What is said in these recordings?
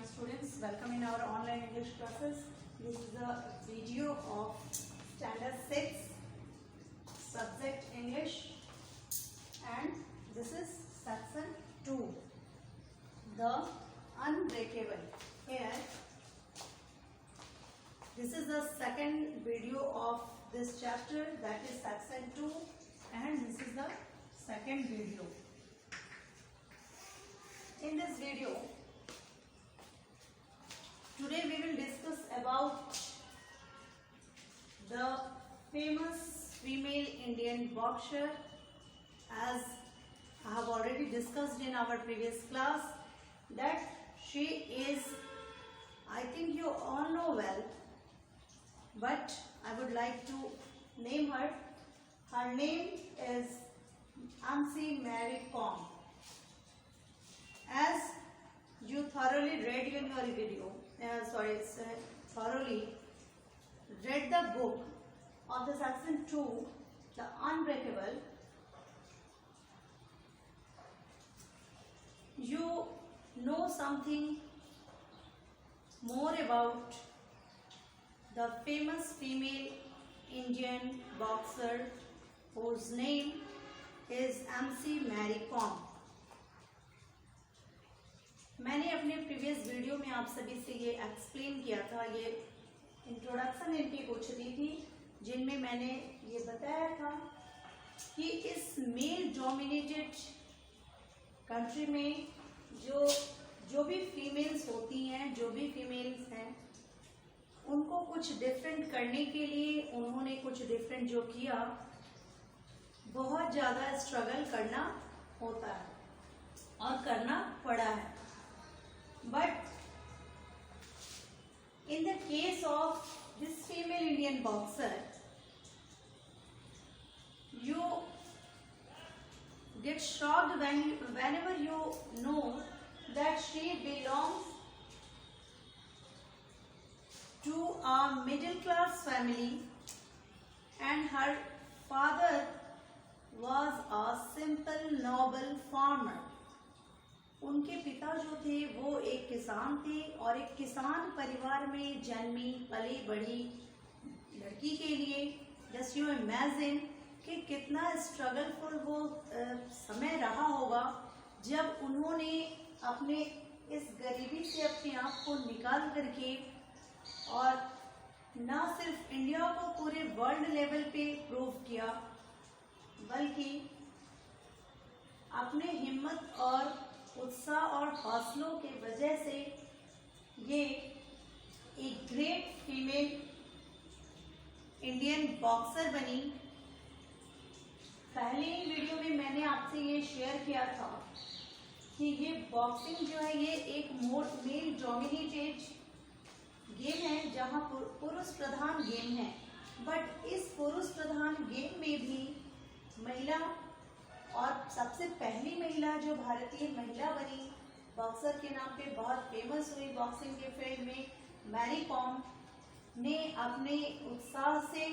students, welcome in our online English classes. This is a video of standard 6 subject English, and this is section 2, the unbreakable. Here this is the second video of this chapter, that is section 2, and this is the second video. In this video, today we will discuss about the famous female Indian boxer. As I have already discussed in our previous class, that she is, I think you all know well, but I would like to name her. Her name is MC Mary Kom. As you thoroughly read in your video, thoroughly read the book of the section 2, The Unbreakable, you know something more about the famous female Indian boxer whose name is MC Mary Kom. मैंने अपने previous video में आप सभी से ये explain किया था, ये इंट्रोडक्शन इनकी कुछ दी थी, जिनमें मैंने ये बताया था कि इस मेल डोमिनेटेड कंट्री में जो भी फीमेल्स होती हैं, जो भी फीमेल्स हैं, उनको कुछ डिफरेंट करने के लिए उन्होंने कुछ डिफरेंट जो किया, बहुत ज़्यादा स्ट्रगल करना होता है और करना पड़ा है. But in the case of this female Indian boxer, you get shocked whenever you know that she belongs to a middle class family and her father was a simple noble farmer. उनके पिता जो थे वो एक किसान थे और एक किसान परिवार में जन्मी पली बड़ी लड़की के लिए जस्ट यू इमेजिन कि कितना स्ट्रगलफुल वो समय रहा होगा जब उन्होंने अपने इस गरीबी से अपने आप को निकाल करके और न सिर्फ इंडिया को पूरे वर्ल्ड लेवल पे प्रूव किया, बल्कि अपने हिम्मत और उत्साह और हौसलों के वजह से ये एक ग्रेट फीमेल इंडियन बॉक्सर बनी. पहले ही वीडियो में मैंने आपसे ये शेयर किया था कि ये बॉक्सिंग जो है ये एक मेल डोमिनेटेड गेम है, जहां पुरुष प्रधान गेम है. बट इस पुरुष प्रधान गेम में भी महिला, और सबसे पहली महिला जो भारतीय महिला बनी बॉक्सर के नाम पे बहुत फेमस हुई बॉक्सिंग के फील्ड में, मैरी कॉम ने अपने उत्साह से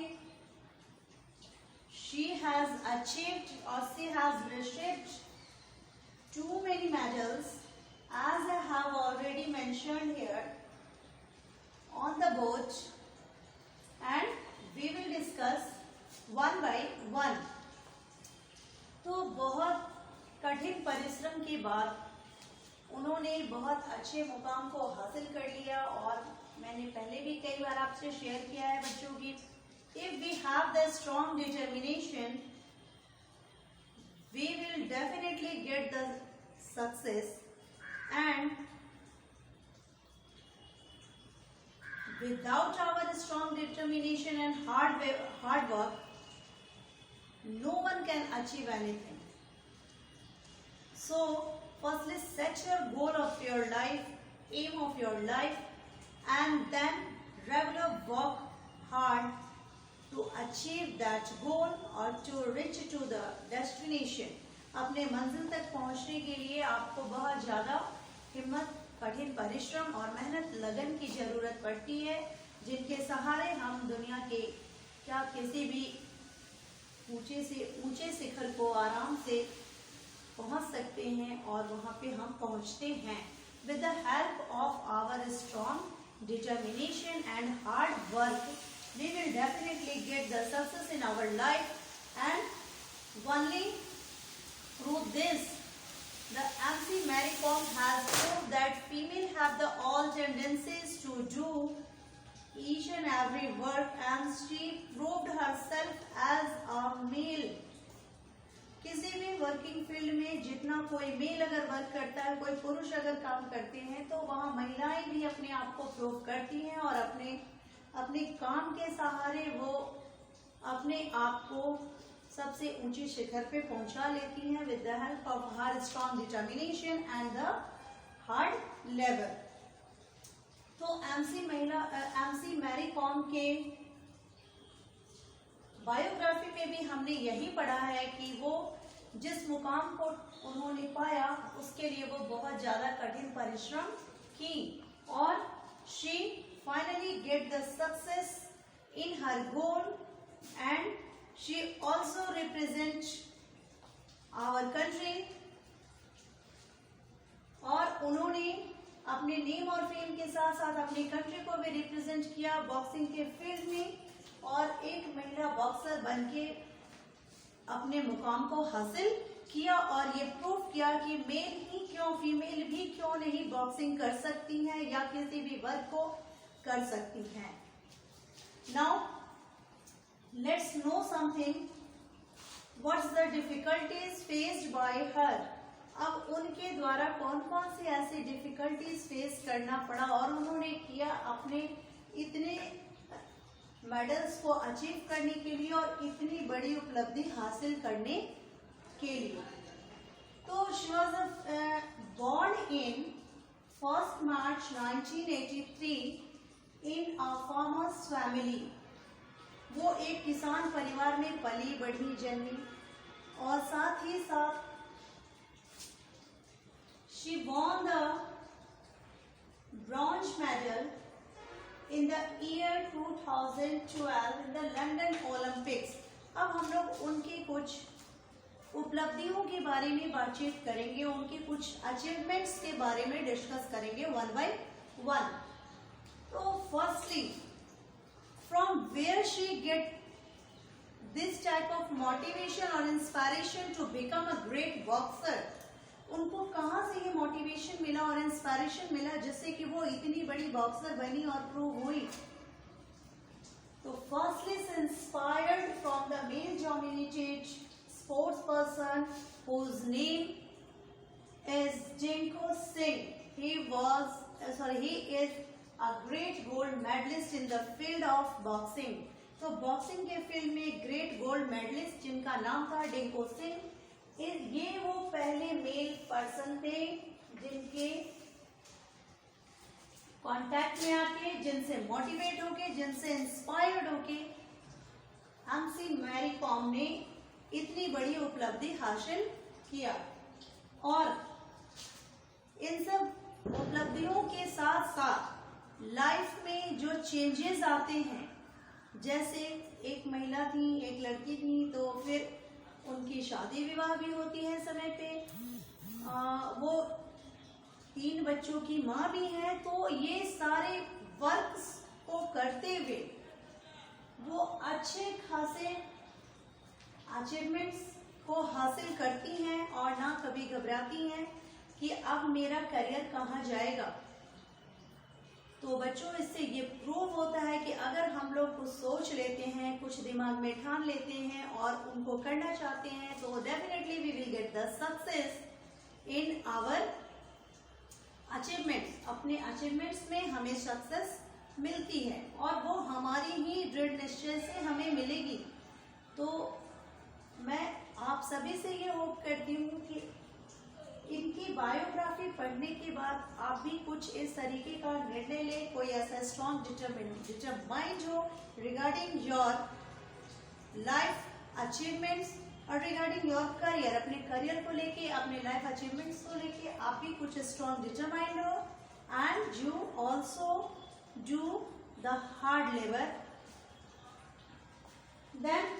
she has achieved or she has received too many medals, as I have already mentioned here on the board, and we will discuss one by one. तो बहुत कठिन परिश्रम के बाद उन्होंने बहुत अच्छे मुकाम को हासिल कर लिया. और मैंने पहले भी कई बार आपसे शेयर किया है बच्चों की, if we have the strong determination, we will definitely get the success, and without our strong determination and hard work, no one can achieve anything. So firstly set your goal of your life, aim of your life, and then regular work hard to achieve that goal or to reach to the destination. अपने मंजिल तक पहुंचने के लिए आपको बहुत ज़्यादा हिम्मत, कठिन परिश्रम और मेहनत, लगन की ज़रूरत पड़ती है, जिनके सहारे हम दुनिया के किसी भी ऊंचे से ऊंचे शिखर को आराम से पहुंच सकते हैं और वहां पे हम पहुंचते हैं. with the help of our strong determination and hard work, we will definitely get the success in our life. And only through this, the MC Mary Kom has proved that female have the all tendencies to do each and every work, and she proved herself as a male. किसी भी working field में जितना कोई mail अगर work करता है, कोई पुरुष अगर काम करते हैं, तो वहाँ महिलाएं भी अपने आप को प्रूव करती हैं और अपने काम के सहारे वो अपने आप को सबसे ऊंची शिखर पे पहुंचा लेती हैं with the help of her strong determination and the hard labour. तो एमसी मैरी कॉम के बायोग्राफी में भी हमने यही पढ़ा है कि वो जिस मुकाम को उन्होंने पाया उसके लिए वो बहुत ज़्यादा कठिन परिश्रम की और she finally get the success in her goal and she also represent our country. और उन्होंने अपने नेम और फेम के साथ साथ अपनी कंट्री को भी रिप्रेजेंट किया बॉक्सिंग के फील्ड में, और एक महिला बॉक्सर बनके अपने मुकाम को हासिल किया और ये प्रूव किया कि मेल ही क्यों फीमेल भी क्यों नहीं बॉक्सिंग कर सकती हैं या किसी भी वर्क को कर सकती हैं। Now let's know something what's the difficulties faced by हर। अब उनके द्वारा कौन कौन सी ऐसी डिफिकल्टीज फेस करना पड़ा और उन्होंने किया अपने इतने मेडल्स को अचीव करने के लिए और इतनी बड़ी उपलब्धि हासिल करने के लिए। तो she was born in 1st March 1983 in a farmer's family. वो एक किसान परिवार में पली बढ़ी जन्मी और साथ ही साथ she won the bronze medal in the year 2012 in the London Olympics. अब हम लोग उनकी कुछ उपलब्धियों के बारे में बातचीत करेंगे, उनके कुछ अचीवमेंट्स के बारे में डिस्कस करेंगे वन बाय वन। तो firstly, from where she get this type of motivation और inspiration to become a great boxer. उनको कहाँ से ये मोटिवेशन मिला और इंस्पायरेशन मिला जिससे कि वो इतनी बड़ी बॉक्सर बनी और प्रूव हुई। तो firstly inspired from the male dominated sports person whose name is Jinko Singh. He is a great gold medalist in the field of boxing. तो बॉक्सिंग के फील्ड में ग्रेट गोल्ड मेडलिस्ट जिनका नाम था डिंको सिंह, ये वो पहले मेल पर्सन थे जिनके कांटेक्ट में आके, जिनसे मोटिवेट होके, जिनसे इंस्पायर्ड होके एमसी मैरी कॉम ने इतनी बड़ी उपलब्धि हासिल किया। और इन सब उपलब्धियों के साथ साथ लाइफ में जो चेंजेस आते हैं, जैसे एक महिला थी, एक लड़की थी, तो फिर उनकी शादी विवाह भी होती है समय पे, वो 3 बच्चों की माँ भी है। तो ये सारे वर्क्स को करते हुए वो अच्छे खासे अचीवमेंट्स को हासिल करती हैं और ना कभी घबराती हैं कि अब मेरा करियर कहाँ जाएगा। तो बच्चों, इससे ये प्रूव होता है कि अगर हम लोग कुछ सोच लेते हैं, कुछ दिमाग में ठान लेते हैं और उनको करना चाहते हैं, तो definitely we will get the success in our achievements. अपने अचीवमेंट्स में हमें सक्सेस मिलती है और वो हमारी ही दृढ़ निश्चय से हमें मिलेगी। तो मैं आप सभी से ये होप करती हूँ कि इनकी बायोग्राफी पढ़ने के बाद आप भी कुछ इस तरीके का निर्णय लें, कोई ऐसा स्ट्रॉन्ग डिटरमाइंड हो रिगार्डिंग योर लाइफ अचीवमेंट्स और रिगार्डिंग योर करियर, अपने करियर को लेके, अपने लाइफ अचीवमेंट्स को लेके आप भी कुछ स्ट्रॉन्ग डिटरमाइंड हो and you also do the hard labour. Then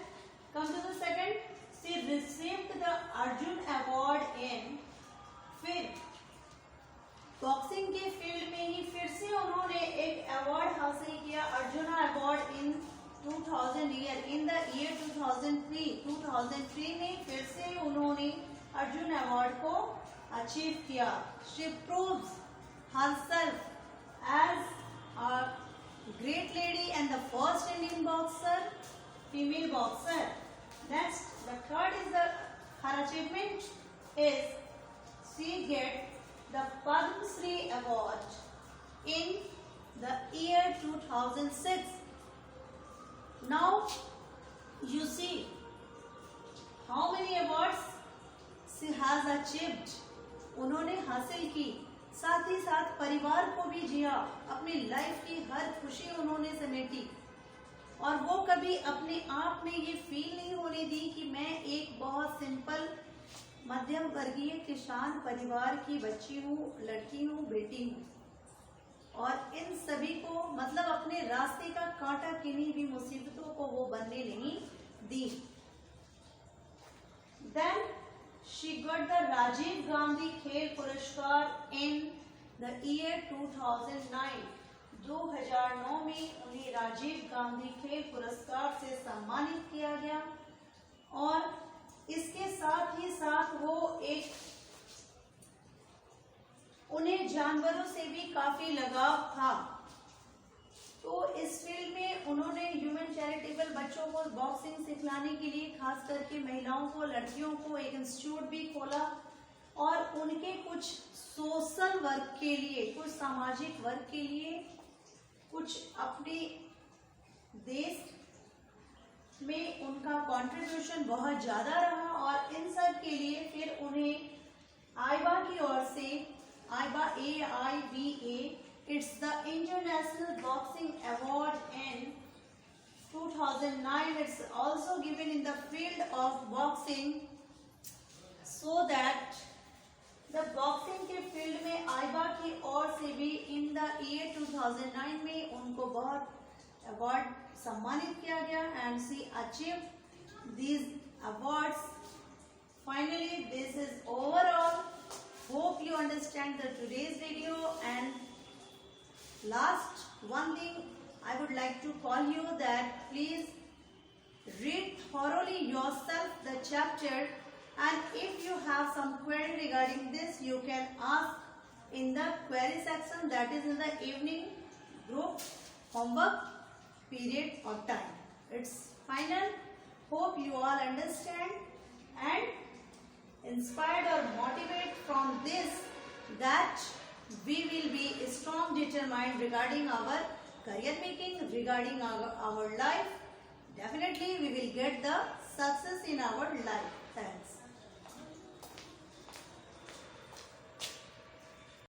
come to the second, she received the Arjun Award in फिर बॉक्सिंग के फील्ड में ही फिर से उन्होंने एक अवार्ड हासिल किया, arjuna award in 2000 year, in the year 2003 में फिर से उन्होंने अर्जुन अवार्ड को अचीव किया. She proves herself as a great lady and the first Indian boxer, female boxer. Next, the third is her achievement is she get the Padma Shri award in the year 2006. Now you see how many awards she has achieved. उन्होंने हासिल की, साथ ही साथ परिवार को भी जिया, अपनी life की हर खुशी उन्होंने समेटी और वो कभी अपने आप में ये फील नहीं होने दी कि मैं एक बहुत सिंपल मध्यम वर्गीय किसान परिवार की बच्ची हूँ, लड़की हूँ, बेटी हूँ. और इन सभी को मतलब अपने रास्ते का कांटा किन्हीं भी मुसीबतों को वो बनने नहीं दी. Then she got the Rajiv Gandhi खेल पुरस्कार in the year 2009. 2009 में उन्हें राजीव गांधी खेल पुरस्कार से सम्मानित किया गया और इसके साथ ही साथ वो एक उन्हें जानवरों से भी काफी लगाव था. तो इस फील्ड में उन्होंने ह्यूमन चैरिटेबल बच्चों को बॉक्सिंग सिखलाने के लिए खास करके महिलाओं को, लड़कियों को एक इंस्टीट्यूट भी खोला और उनके कुछ सोशल वर्क के लिए, कुछ सामाजिक वर्क के लिए, कुछ अपने देश में उनका कंट्रीब्यूशन बहुत ज्यादा रहा और इन सब के लिए फिर उन्हें आईबा की ओर से, आईबा AIBA, it's the International Boxing Award in 2009. It's also given in the field of boxing, so that the boxing के फील्ड में आईबा की ओर से भी in the year 2009 में उनको बहुत अवार्ड सम्मानित किया गया and she achieved these awards. Finally, this is overall. Hope you understand the today's video. And last one thing I would like to call you that please read thoroughly yourself the chapter, and if you have some query regarding this you can ask in the query section, that is in the evening group homework period or time. It's final. Hope you all understand and inspired or motivated from this, that we will be strong, determined regarding our career making, regarding our life. Definitely we will get the success in our life. Thank you.